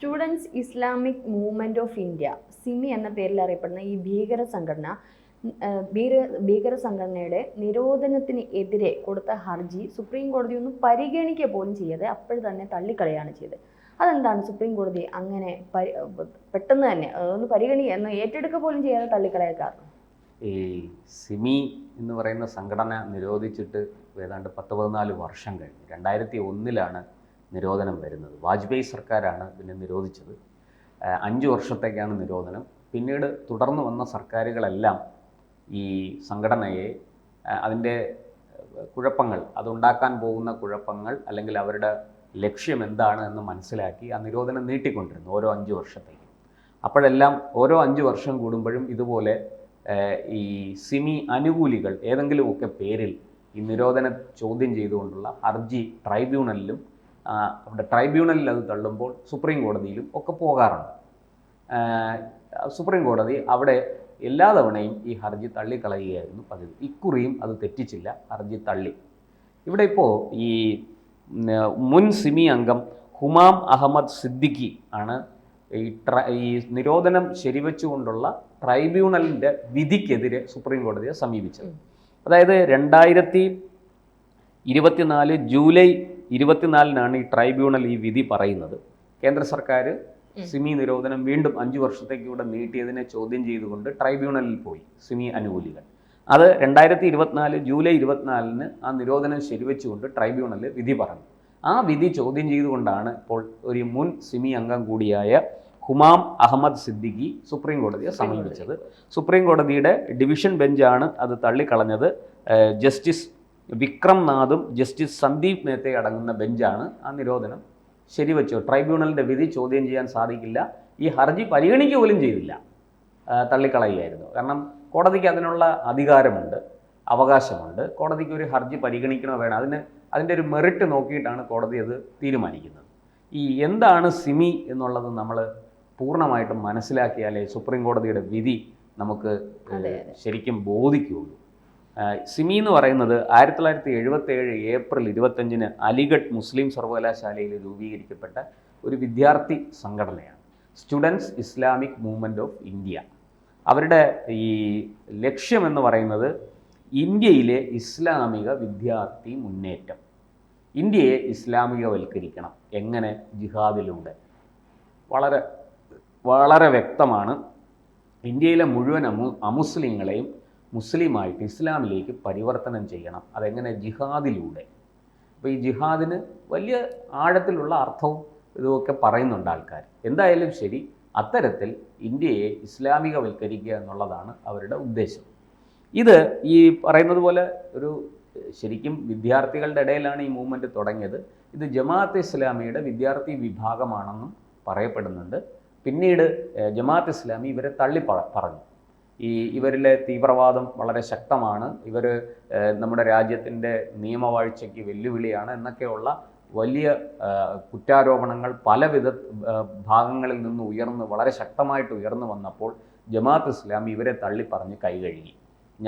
Students Islamic movement of India SIMI എന്ന പേരിൽ അറിയപ്പെടുന്ന ഈ ഭീകര സംഘടനയുടെ നിരോധനത്തിന് എതിരെ കൊടുത്ത ഹർജി സുപ്രീം കോടതി ഒന്നും പരിഗണിക്കുക പോലും ചെയ്യാതെ അപ്പോൾ തന്നെ തള്ളിക്കളയാണ് ചെയ്തത്. അതെന്താണ് സുപ്രീം കോടതി അങ്ങനെ പെട്ടെന്ന് തന്നെ ഒന്ന് ഏറ്റെടുക്കുക പോലും ചെയ്യാതെ തള്ളിക്കളയാൻ കാരണം? ഈ സിമി എന്ന് പറയുന്ന സംഘടന നിരോധിച്ചിട്ട് ഏതാണ്ട് 14 വർഷം കഴിഞ്ഞു. 2001 നിരോധനം വരുന്നത്. വാജ്പേയി സർക്കാരാണ് ഇതിനെ നിരോധിച്ചത്. 5 വർഷത്തേക്കാണ് നിരോധനം. പിന്നീട് തുടർന്ന് വന്ന സർക്കാരുകളെല്ലാം ഈ സംഘടനയെ അതിൻ്റെ കുഴപ്പങ്ങൾ, അതുണ്ടാക്കാൻ പോകുന്ന കുഴപ്പങ്ങൾ അല്ലെങ്കിൽ അവരുടെ ലക്ഷ്യം എന്താണ് എന്ന് മനസ്സിലാക്കി ആ നിരോധനം നീട്ടിക്കൊണ്ടിരുന്നു ഓരോ 5 വർഷത്തേക്കും. അപ്പോഴെല്ലാം ഓരോ 5 വർഷം കൂടുമ്പോഴും ഇതുപോലെ ഈ സിമി അനുകൂലികൾ ഏതെങ്കിലുമൊക്കെ പേരിൽ ഈ നിരോധനം ചോദ്യം ചെയ്തുകൊണ്ടുള്ള ഹർജി ട്രൈബ്യൂണലിലും അവിടെ ട്രൈബ്യൂണലിൽ അത് തള്ളുമ്പോൾ സുപ്രീം കോടതിയിലും ഒക്കെ പോകാറുണ്ട്. സുപ്രീം കോടതി അവിടെ എല്ലാ തവണയും ഈ ഹർജി തള്ളിക്കളയുകയായിരുന്നു പതിവ്. ഇക്കുറിയും അത് തെറ്റിച്ചില്ല, ഹർജി തള്ളി. ഇവിടെ ഇപ്പോൾ ഈ മുൻ സിമി അംഗം ഹുമാം അഹമ്മദ് സിദ്ദിഖി ആണ് ഈ നിരോധനം ശരിവെച്ചുകൊണ്ടുള്ള ട്രൈബ്യൂണലിൻ്റെ വിധിക്കെതിരെ സുപ്രീം കോടതിയെ സമീപിച്ചത്. അതായത് 2024 ജൂലൈ 24 ഈ ട്രൈബ്യൂണൽ ഈ വിധി പറയുന്നത്. കേന്ദ്ര സർക്കാർ സിമി നിരോധനം വീണ്ടും 5 വർഷത്തേക്ക് ഇവിടെ നീട്ടിയതിനെ ചോദ്യം ചെയ്തുകൊണ്ട് ട്രൈബ്യൂണലിൽ പോയി സിമി അനുകൂലികൾ. അത് 2024 ജൂലൈ 24 ആ നിരോധനം ശരിവെച്ചുകൊണ്ട് ട്രൈബ്യൂണൽ വിധി പറഞ്ഞു. ആ വിധി ചോദ്യം ചെയ്തുകൊണ്ടാണ് ഇപ്പോൾ ഒരു മുൻ സിമി അംഗം കൂടിയായ ഹുമാം അഹമ്മദ് സിദ്ദിഖി സുപ്രീം കോടതിയെ സമീപിച്ചത്. സുപ്രീം കോടതിയുടെ ഡിവിഷൻ ബെഞ്ചാണ് അത് തള്ളിക്കളഞ്ഞത്. ജസ്റ്റിസ് വിക്രം നാഥും ജസ്റ്റിസ് സന്ദീപ് മേത്തയും അടങ്ങുന്ന ബെഞ്ചാണ് ആ നിരോധനം ശരിവെച്ചു. ട്രൈബ്യൂണലിൻ്റെ വിധി ചോദ്യം ചെയ്യാൻ സാധിക്കില്ല, ഈ ഹർജി പരിഗണിക്കുക പോലും ചെയ്തില്ല, തള്ളിക്കളയുകയായിരുന്നു. കാരണം കോടതിക്ക് അതിനുള്ള അധികാരമുണ്ട്, അവകാശമുണ്ട്. കോടതിക്ക് ഒരു ഹർജി പരിഗണിക്കണോ വേണം, അതിൻ്റെ ഒരു മെറിറ്റ് നോക്കിയിട്ടാണ് കോടതി അത് തീരുമാനിക്കുന്നത്. ഈ എന്താണ് സിമി എന്നുള്ളത് നമ്മൾ പൂർണ്ണമായിട്ടും മനസ്സിലാക്കിയാലേ സുപ്രീം കോടതിയുടെ വിധി നമുക്ക് ശരിക്കും ബോധിക്കുകയുള്ളൂ. സിമി എന്ന് പറയുന്നത് 1977 ഏപ്രിൽ 25 അലിഗഡ് മുസ്ലിം സർവകലാശാലയിൽ രൂപീകരിക്കപ്പെട്ട ഒരു വിദ്യാർത്ഥി സംഘടനയാണ്. Students Islamic movement of India. അവരുടെ ഈ ലക്ഷ്യമെന്ന് പറയുന്നത് ഇന്ത്യയിലെ ഇസ്ലാമിക വിദ്യാർത്ഥി മുന്നേറ്റം, ഇന്ത്യയെ ഇസ്ലാമികവൽക്കരിക്കണം. എങ്ങനെ? ജിഹാദിലൂടെ. വളരെ വളരെ വ്യക്തമാണ്. ഇന്ത്യയിലെ മുഴുവൻ അമുസ്ലിങ്ങളെയും മുസ്ലിമായിട്ട് ഇസ്ലാമിലേക്ക് പരിവർത്തനം ചെയ്യണം. അതെങ്ങനെ? ജിഹാദിലൂടെ. അപ്പോൾ ഈ ജിഹാദിന് വലിയ ആഴത്തിലുള്ള അർത്ഥവും ഇതുമൊക്കെ പറയുന്നുണ്ട് ആൾക്കാർ. എന്തായാലും ശരി, അത്തരത്തിൽ ഇന്ത്യയെ ഇസ്ലാമികവൽക്കരിക്കുക എന്നുള്ളതാണ് അവരുടെ ഉദ്ദേശം. ഇത് ഈ പറയുന്നത് പോലെ ഒരു ശരിക്കും വിദ്യാർത്ഥികളുടെ ഇടയിലാണ് ഈ മൂവ്മെൻറ്റ് തുടങ്ങിയത്. ഇത് ജമാഅത്തെ ഇസ്ലാമിയുടെ വിദ്യാർത്ഥി വിഭാഗമാണെന്നും പറയപ്പെടുന്നുണ്ട്. പിന്നീട് ജമാഅത്തെ ഇസ്ലാമി ഇവരെ പറഞ്ഞു. ഇവരിലെ തീവ്രവാദം വളരെ ശക്തമാണ്, ഇവർ നമ്മുടെ രാജ്യത്തിൻ്റെ നിയമവാഴ്ചയ്ക്ക് വെല്ലുവിളിയാണ് എന്നൊക്കെയുള്ള വലിയ കുറ്റാരോപണങ്ങൾ പലവിധ ഭാഗങ്ങളിൽ നിന്ന് വളരെ ശക്തമായിട്ട് ഉയർന്നു വന്നപ്പോൾ ജമാഅത്ത് ഇസ്ലാമി ഇവരെ തള്ളിപ്പറഞ്ഞ് കൈകഴുകി.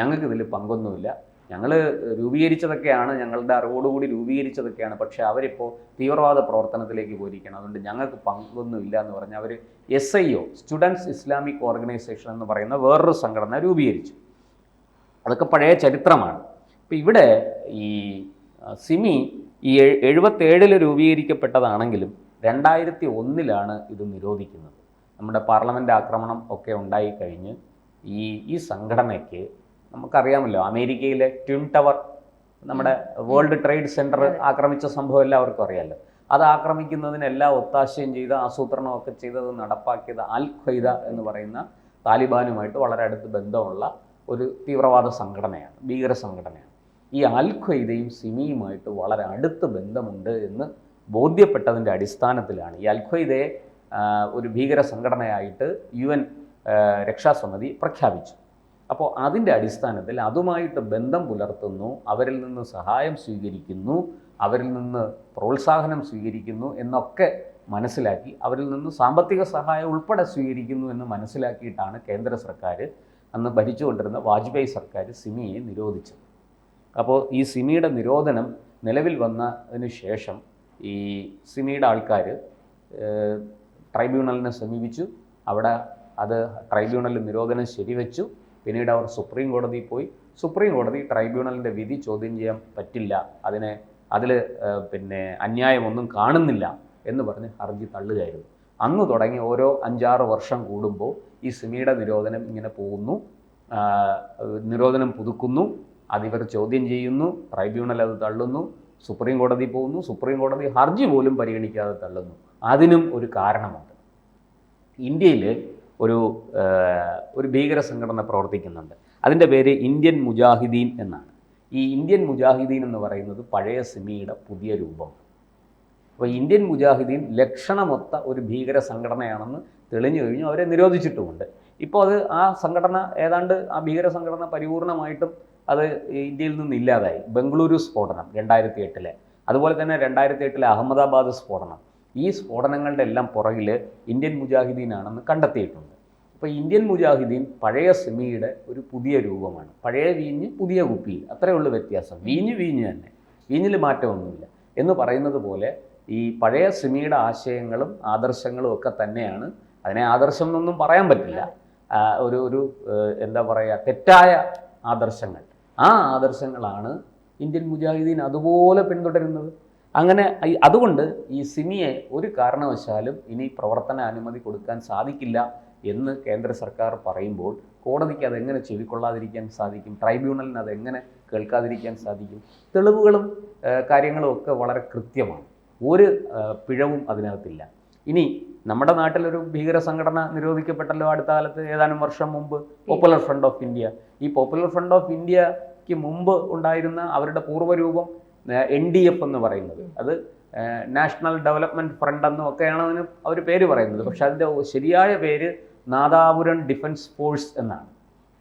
ഞങ്ങൾക്കിതിൽ പങ്കൊന്നുമില്ല, ഞങ്ങൾ രൂപീകരിച്ചതൊക്കെയാണ്, ഞങ്ങളുടെ അറിവോടുകൂടി രൂപീകരിച്ചതൊക്കെയാണ്, പക്ഷേ അവരിപ്പോൾ തീവ്രവാദ പ്രവർത്തനത്തിലേക്ക് പോയിരിക്കണം, അതുകൊണ്ട് ഞങ്ങൾക്ക് പങ്കൊന്നുമില്ല എന്ന് പറഞ്ഞ് അവർ SIO സ്റ്റുഡൻസ് ഇസ്ലാമിക് ഓർഗനൈസേഷൻ എന്ന് പറയുന്ന വേറൊരു സംഘടന രൂപീകരിച്ചു. അതൊക്കെ പഴയ ചരിത്രമാണ്. ഇപ്പോൾ ഇവിടെ ഈ സിമി ഈ 77 രൂപീകരിക്കപ്പെട്ടതാണെങ്കിലും 2001 ഇത് നിരോധിക്കുന്നത്. നമ്മുടെ പാർലമെൻറ്റ് ആക്രമണം ഒക്കെ ഉണ്ടായിക്കഴിഞ്ഞ് ഈ സംഘടനയ്ക്ക് നമുക്കറിയാമല്ലോ, അമേരിക്കയിലെ ട്വിൻ ടവർ, നമ്മുടെ വേൾഡ് ട്രേഡ് സെൻറ്റർ ആക്രമിച്ച സംഭവം എല്ലാവർക്കും അറിയാമല്ലോ. അത് ആക്രമിക്കുന്നതിനെല്ലാം ഒത്താശയും ചെയ്ത, ആസൂത്രണമൊക്കെ ചെയ്തത്, നടപ്പാക്കിയത് അൽ ഖ്വയ്ദ എന്ന് പറയുന്ന താലിബാനുമായിട്ട് വളരെ അടുത്ത് ബന്ധമുള്ള ഒരു തീവ്രവാദ സംഘടനയാണ്, ഭീകര സംഘടനയാണ്. ഈ അൽ ഖ്വയ്ദയും സിമിയുമായിട്ട് വളരെ അടുത്ത് ബന്ധമുണ്ട് എന്ന് ബോധ്യപ്പെട്ടതിൻ്റെ അടിസ്ഥാനത്തിലാണ് ഈ അൽ ഖ്വയ്ദയെ ഒരു ഭീകര സംഘടനയായിട്ട് UN രക്ഷാസമിതി പ്രഖ്യാപിച്ചു. അപ്പോൾ അതിൻ്റെ അടിസ്ഥാനത്തിൽ അതുമായിട്ട് ബന്ധം പുലർത്തുന്നു, അവരിൽ നിന്ന് സഹായം സ്വീകരിക്കുന്നു, അവരിൽ നിന്ന് പ്രോത്സാഹനം സ്വീകരിക്കുന്നു എന്നൊക്കെ മനസ്സിലാക്കി, അവരിൽ നിന്ന് സാമ്പത്തിക സഹായം ഉൾപ്പെടെ സ്വീകരിക്കുന്നു എന്ന് മനസ്സിലാക്കിയിട്ടാണ് കേന്ദ്ര സർക്കാർ, അന്ന് ഭരിച്ചുകൊണ്ടിരുന്ന വാജ്പേയി സർക്കാർ, സിമിയെ നിരോധിച്ചത്. അപ്പോൾ ഈ സിമിയുടെ നിരോധനം നിലവിൽ വന്നതിന് ശേഷം ഈ സിമിയുടെ ആൾക്കാർ ട്രൈബ്യൂണലിനെ സമീപിച്ചു. അവിടെ അത് ട്രൈബ്യൂണൽ നിരോധനം ശരിവെച്ചു. പിന്നീട് അവർ സുപ്രീം കോടതിയിൽ പോയി. സുപ്രീം കോടതി ട്രൈബ്യൂണലിൻ്റെ വിധി ചോദ്യം ചെയ്യാൻ പറ്റില്ല, അതിൽ പിന്നെ അന്യായമൊന്നും കാണുന്നില്ല എന്ന് പറഞ്ഞ് ഹർജി തള്ളുകയായിരുന്നു. അന്ന് തുടങ്ങി ഓരോ 5-6 വർഷം കൂടുമ്പോൾ ഈ സിമിയുടെ നിരോധനം ഇങ്ങനെ പോകുന്നു, നിരോധനം പുതുക്കുന്നു, അതിവർ ചോദ്യം ചെയ്യുന്നു, ട്രൈബ്യൂണൽ അത് തള്ളുന്നു, സുപ്രീം കോടതി പോകുന്നു, സുപ്രീം കോടതി ഹർജി പോലും പരിഗണിക്കാതെ തള്ളുന്നു. അതിനും ഒരു കാരണമുണ്ട്. ഇന്ത്യയിൽ ഒരു ഭീകര സംഘടന പ്രവർത്തിക്കുന്നുണ്ട്. അതിൻ്റെ പേര് ഇന്ത്യൻ മുജാഹിദീൻ എന്നാണ്. ഈ ഇന്ത്യൻ മുജാഹിദീൻ എന്ന് പറയുന്നത് പഴയ സിമിയുടെ പുതിയ രൂപമാണ്. അപ്പോൾ ഇന്ത്യൻ മുജാഹിദീൻ ലക്ഷണമൊത്ത ഒരു ഭീകര സംഘടനയാണെന്ന് തെളിഞ്ഞു കഴിഞ്ഞു. അവരെ നിരോധിച്ചിട്ടുമുണ്ട്. ഇപ്പോൾ അത് ആ സംഘടന ഏതാണ്ട് ആ ഭീകര സംഘടന പരിപൂർണമായിട്ടും അത് ഇന്ത്യയിൽ നിന്ന് ഇല്ലാതായി. ബംഗളൂരു സ്ഫോടനം 2008, അതുപോലെ തന്നെ 2008 അഹമ്മദാബാദ് സ്ഫോടനം, ഈ സ്ഫോടനങ്ങളുടെ എല്ലാം പുറകിൽ ഇന്ത്യൻ മുജാഹിദീനാണെന്ന് കണ്ടെത്തിയിട്ടുണ്ട്. അപ്പോൾ ഇന്ത്യൻ മുജാഹിദീൻ പഴയ സിമിയുടെ ഒരു പുതിയ രൂപമാണ്. പഴയ വീഞ്ഞ് പുതിയ കുപ്പിയിൽ, അത്രയേ ഉള്ളൂ വ്യത്യാസം. വീഞ്ഞ് തന്നെ, വീഞ്ഞിൽ മാറ്റമൊന്നുമില്ല എന്ന് പറയുന്നത് പോലെ ഈ പഴയ സിമിയുടെ ആശയങ്ങളും ആദർശങ്ങളും ഒക്കെ തന്നെയാണ്. അതിനെ ആദർശം എന്നൊന്നും പറയാൻ പറ്റില്ല, ഒരു എന്താ പറയുക, തെറ്റായ ആദർശങ്ങൾ. ആ ആദർശങ്ങളാണ് ഇന്ത്യൻ മുജാഹിദീൻ അതുപോലെ പിന്തുടരുന്നത്. അങ്ങനെ അതുകൊണ്ട് ഈ സിമിയെ ഒരു കാരണവശാലും ഇനി പ്രവർത്തന അനുമതി കൊടുക്കാൻ സാധിക്കില്ല എന്ന് കേന്ദ്ര സർക്കാർ പറയുമ്പോൾ കോടതിക്ക് അതെങ്ങനെ ചെവിക്കൊള്ളാതിരിക്കാൻ സാധിക്കും? ട്രൈബ്യൂണലിന് അതെങ്ങനെ കേൾക്കാതിരിക്കാൻ സാധിക്കും? തെളിവുകളും കാര്യങ്ങളും ഒക്കെ വളരെ കൃത്യമാണ്. ഒരു പിഴവും അതിനകത്തില്ല. ഇനി നമ്മുടെ നാട്ടിലൊരു ഭീകര സംഘടന നിരോധിക്കപ്പെട്ടല്ലോ അടുത്ത കാലത്ത്, ഏതാനും വർഷം മുമ്പ്, പോപ്പുലർ ഫ്രണ്ട് ഓഫ് ഇന്ത്യ. ഈ പോപ്പുലർ ഫ്രണ്ട് ഓഫ് ഇന്ത്യക്ക് മുമ്പ് ഉണ്ടായിരുന്ന അവരുടെ പൂർവ്വരൂപം NDF എന്ന് പറയുന്നത്, അത് നാഷണൽ ഡെവലപ്മെൻറ്റ് ഫ്രണ്ട് എന്നും ഒക്കെയാണ് അതിന് അവർ പേര് പറയുന്നത്. പക്ഷെ അതിൻ്റെ ശരിയായ പേര് നാദാപുരം ഡിഫൻസ് ഫോഴ്സ് എന്നാണ്.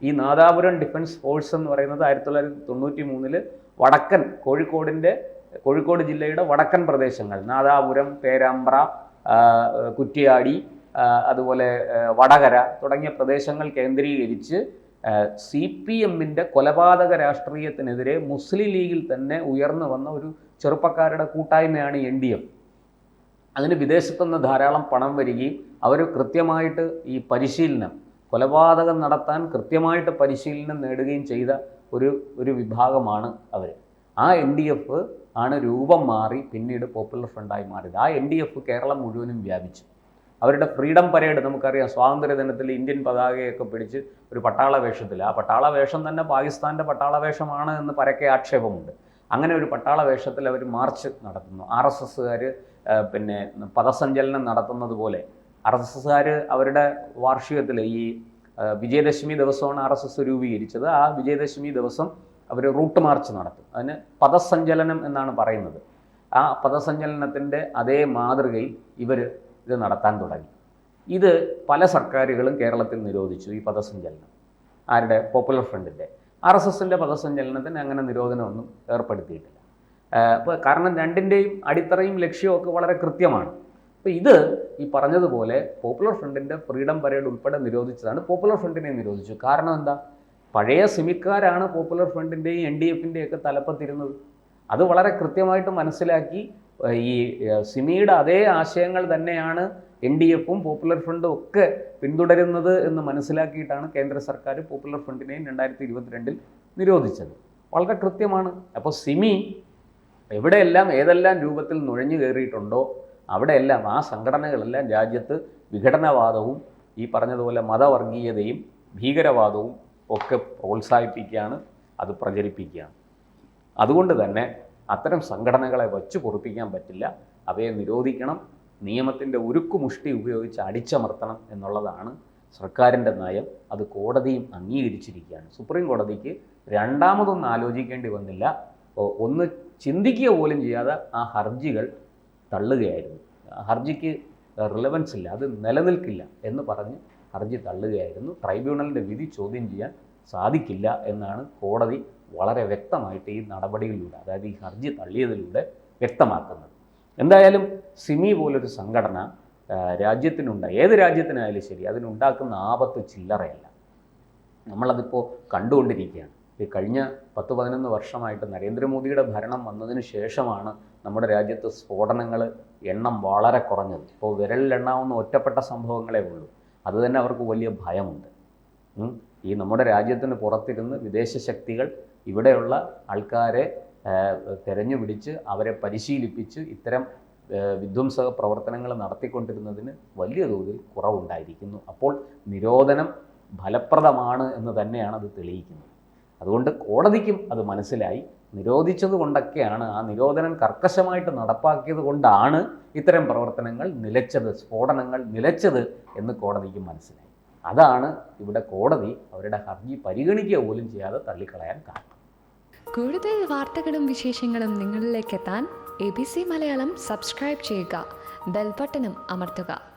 ഈ നാദാപുരം ഡിഫൻസ് ഫോഴ്സ് എന്ന് പറയുന്നത് 1993 വടക്കൻ കോഴിക്കോട് ജില്ലയുടെ വടക്കൻ പ്രദേശങ്ങൾ, നാദാപുരം, പേരാമ്പ്ര, കുറ്റ്യാടി, അതുപോലെ വടകര തുടങ്ങിയ പ്രദേശങ്ങൾ കേന്ദ്രീകരിച്ച് CPMൻ്റെ കൊലപാതക രാഷ്ട്രീയത്തിനെതിരെ മുസ്ലിം ലീഗിൽ തന്നെ ഉയർന്നു വന്ന ഒരു ചെറുപ്പക്കാരുടെ കൂട്ടായ്മയാണ് NDF. അതിന് വിദേശത്തുനിന്ന് ധാരാളം പണം വരികയും അവർ കൃത്യമായിട്ട് ഈ പരിശീലനം, കൊലപാതകം നടത്താൻ കൃത്യമായിട്ട് പരിശീലനം നേടുകയും ചെയ്ത ഒരു വിഭാഗമാണ് അവർ. ആ NDF ആണ് രൂപം മാറി പിന്നീട് പോപ്പുലർ ഫ്രണ്ടായി മാറിയത്. ആ NDF കേരളം മുഴുവനും വ്യാപിച്ചു. അവരുടെ ഫ്രീഡം പരേഡ് നമുക്കറിയാം, സ്വാതന്ത്ര്യ ദിനത്തിൽ ഇന്ത്യൻ പതാകയൊക്കെ പിടിച്ച് ഒരു പട്ടാള വേഷത്തിൽ, ആ പട്ടാള വേഷം തന്നെ പാകിസ്ഥാൻ്റെ പട്ടാള വേഷമാണ് എന്ന് പരക്കെ ആക്ഷേപമുണ്ട്. അങ്ങനെ ഒരു പട്ടാള വേഷത്തിൽ അവർ മാർച്ച് നടത്തുന്നു. RSSകാർ പിന്നെ പദസഞ്ചലനം നടത്തുന്നത് പോലെ RSSകാർ അവരുടെ വാർഷികത്തിൽ ഈ വിജയദശമി ദിവസമാണ് RSS രൂപീകരിച്ചത്. ആ വിജയദശമി ദിവസം അവർ റൂട്ട് മാർച്ച് നടത്തും. അതിന് പദസഞ്ചലനം എന്നാണ് പറയുന്നത്. ആ പദസഞ്ചലനത്തിൻ്റെ അതേ മാതൃകയിൽ ഇവർ ഇത് നടത്താൻ തുടങ്ങി. ഇത് പല സർക്കാരുകളും കേരളത്തിൽ നിരോധിച്ചു, ഈ പദസഞ്ചലനം. ആരുടെ? പോപ്പുലർ ഫ്രണ്ടിൻ്റെ. RSSൻ്റെ പദസഞ്ചലനത്തിന് അങ്ങനെ നിരോധനമൊന്നും ഏർപ്പെടുത്തിയിട്ടില്ല. അപ്പോൾ കാരണം രണ്ടിൻ്റെയും അടിത്തറയും ലക്ഷ്യവും ഒക്കെ വളരെ കൃത്യമാണ്. അപ്പോൾ ഇത് ഈ പറഞ്ഞതുപോലെ പോപ്പുലർ ഫ്രണ്ടിൻ്റെ ഫ്രീഡം പരേഡ് ഉൾപ്പെടെ നിരോധിച്ചതാണ്. പോപ്പുലർ ഫ്രണ്ടിനെ നിരോധിച്ചു. കാരണം എന്താ? പഴയ സിമിക്കാരാണ് പോപ്പുലർ ഫ്രണ്ടിൻ്റെയും NDFൻ്റെയും ഒക്കെ തലപ്പത്തിരുന്നത്. അത് വളരെ കൃത്യമായിട്ട് മനസ്സിലാക്കി ഈ സിമിയുടെ അതേ ആശയങ്ങൾ തന്നെയാണ് NDFും പോപ്പുലർ ഫ്രണ്ടും ഒക്കെ പിന്തുടരുന്നത് എന്ന് മനസ്സിലാക്കിയിട്ടാണ് കേന്ദ്ര സർക്കാർ പോപ്പുലർ ഫ്രണ്ടിനെയും 2022 നിരോധിച്ചത്. വളരെ കൃത്യമാണ്. അപ്പോൾ സിമി എവിടെയെല്ലാം ഏതെല്ലാം രൂപത്തിൽ നുഴഞ്ഞു കയറിയിട്ടുണ്ടോ അവിടെയെല്ലാം ആ സംഘടനകളെല്ലാം രാജ്യത്ത് വിഘടനവാദവും ഈ പറഞ്ഞതുപോലെ മതവർഗീയതയും ഭീകരവാദവും ഒക്കെ പ്രോത്സാഹിപ്പിക്കുകയാണ്, അത് പ്രചരിപ്പിക്കുകയാണ്. അതുകൊണ്ട് തന്നെ അത്തരം സംഘടനകളെ വച്ചു പൊറുപ്പിക്കാൻ പറ്റില്ല. അവയെ നിരോധിക്കണം, നിയമത്തിൻ്റെ ഉരുക്കുമുഷ്ടി ഉപയോഗിച്ച് അടിച്ചമർത്തണം എന്നുള്ളതാണ് സർക്കാരിൻ്റെ നയം. അത് കോടതിയും അംഗീകരിച്ചിരിക്കുകയാണ്. സുപ്രീം കോടതിക്ക് രണ്ടാമതൊന്നും ആലോചിക്കേണ്ടി വന്നില്ല. ഒന്ന് ചിന്തിക്കുക പോലും ചെയ്യാതെ ആ ഹർജികൾ തള്ളുകയായിരുന്നു. ഹർജിക്ക് റിലവൻസ് ഇല്ല, അത് നിലനിൽക്കില്ല എന്ന് പറഞ്ഞ് ഹർജി തള്ളുകയായിരുന്നു. ട്രൈബ്യൂണലിൻ്റെ വിധി ചോദ്യം ചെയ്യാൻ സാധിക്കില്ല എന്നാണ് കോടതി വളരെ വ്യക്തമായിട്ട് ഈ നടപടികളിലൂടെ, അതായത് ഈ ഹർജി തള്ളിയതിലൂടെ വ്യക്തമാക്കുന്നത്. എന്തായാലും സിമി പോലൊരു സംഘടന ഏത് രാജ്യത്തിനായാലും ശരി, അതിനുണ്ടാക്കുന്ന ആപത്ത് ചില്ലറയല്ല. നമ്മളതിപ്പോൾ കണ്ടുകൊണ്ടിരിക്കുകയാണ്. ഈ കഴിഞ്ഞ 10-11 വർഷമായിട്ട് നരേന്ദ്രമോദിയുടെ ഭരണം വന്നതിന് ശേഷമാണ് നമ്മുടെ രാജ്യത്ത് സ്ഫോടനങ്ങൾ എണ്ണം വളരെ കുറഞ്ഞത്. ഇപ്പോൾ വിരലിലെണ്ണാവുന്ന ഒറ്റപ്പെട്ട സംഭവങ്ങളേ ഉള്ളൂ. അത് തന്നെ അവർക്ക് വലിയ ഭയമുണ്ട്. ഈ നമ്മുടെ രാജ്യത്തിന് പുറത്തിരുന്ന് വിദേശ ശക്തികൾ ഇവിടെയുള്ള ആൾക്കാരെ തെരഞ്ഞുപിടിച്ച് അവരെ പരിശീലിപ്പിച്ച് ഇത്തരം വിധ്വംസക പ്രവർത്തനങ്ങൾ നടത്തിക്കൊണ്ടിരുന്നതിന് വലിയ തോതിൽ കുറവുണ്ടായിരിക്കുന്നു. അപ്പോൾ നിരോധനം ഫലപ്രദമാണ് എന്ന് തന്നെയാണ് അത് തെളിയിക്കുന്നത്. അതുകൊണ്ട് കോടതിക്കും അത് മനസ്സിലായി. നിരോധിച്ചത് കൊണ്ടൊക്കെയാണ്, ആ നിരോധനം കർക്കശമായിട്ട് നടപ്പാക്കിയത് കൊണ്ടാണ് ഇത്തരം പ്രവർത്തനങ്ങൾ നിലച്ചത്, സ്ഫോടനങ്ങൾ നിലച്ചത് എന്ന് കോടതിക്ക് മനസ്സിലായി. അതാണ് ഇവിടെ കോടതി അവരുടെ ഹർജി പരിഗണിക്കുക പോലും ചെയ്യാതെ തള്ളിക്കളയാൻ കാരണം. കൂടുതൽ വാർത്തകളും വിശേഷങ്ങളും നിങ്ങളിലേക്ക് എത്താൻ ABC മലയാളം സബ്സ്ക്രൈബ് ചെയ്യുക, ബെൽ ബട്ടണും അമർത്തുക.